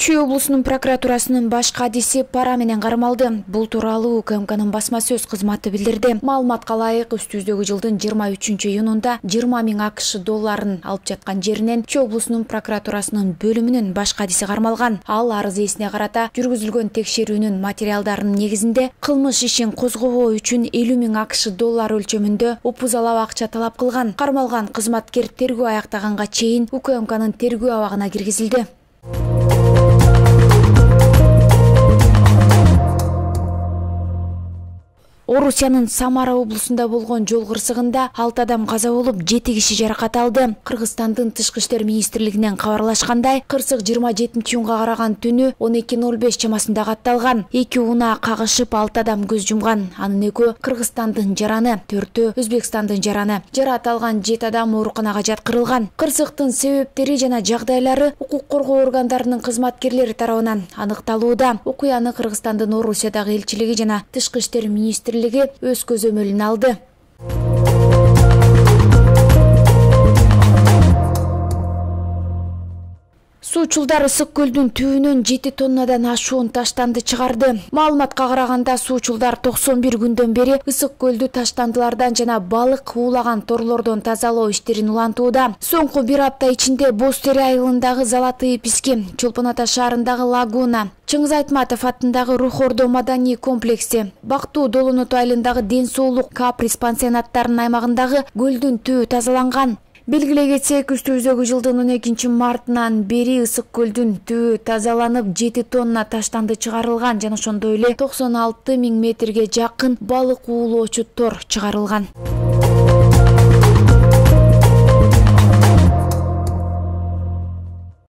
Чүй облусунун прокуратурасынын баш кадиси пара менен кармалды. Бул тууралуу УКМКнын басма сөз кызматы билдирди. Маалыматка ылайык, үстүбүздөгү жылдын 23-июнунда 20 000 АКШ долларын алып жаткан жеринен Чүй облусунун прокуратурасынын бөлүмүнүн баш кадиси кармалган. Ал арыз ээсине карата жүргүзүлгөн текшерүүнүн материалдарынын негизинде кылмыш ишин козгобоо үчүн 50 000 АКШ доллары өлчөмүндө упузалап акча талап кылган. Кармалган кызматкер тергөө аяктаганга чейин УКМКнын тергөө абагына киргизилди. Орусиянын Самара облусунда болгон жол кырсыгында 6 адам каза болуп, 7 киши жаракат алды. Кыргызстандын Тышкы иштер министрлигинен кабарлашкандай, кырсык 27-июнга караган түнү 12:05 чамасында катталган. 2 унаа кагышып 6 адам көз жумган. Анын 2 Кыргызстандын жараны, 4 Өзбекстандын жараны. Жараат алган 7 адам ооруканага жаткырылган. Кырсыктын себептери жана жагдайлары укук коргоо органдарынын кызматкерлери тарабынан аныкталууда. Окуяны Кыргызстандын Орусиядагы элчилиги жана Тышкы иштер министрлиги өз көзөмөлүнө алды. Суучулдар Ысык көлдүн түбүнөн 7 тоннадан ашуун таштанды чыгарды. Маалыматка караганда, суучулдар 91 күндөн бери Ысык көлдү таштандылардан жана балык уулаган торлордон тазалоо иштерин улантууда. Соңку 1 апта ичинде Боз Тере айылындагы Золотые пески, Чолпон Ата шаарындагы Лагуна, Чыңгыз Айтматов атындагы Рух Ордо маданий комплекси, Бактуу Долонот айылындагы Ден соолук Каприз пансионаттарынын аймагындагы көлдүн түбү тазаланган. Белгилей кетсек, үстүбүздөгү жылдын 12 мартынан бери Ысык көлдүн түбү тазаланып, 7 тонна таштанды чыгарылган жана ошондой эле 96 000 метрге жакын балык уулоочу тор чыгарылган.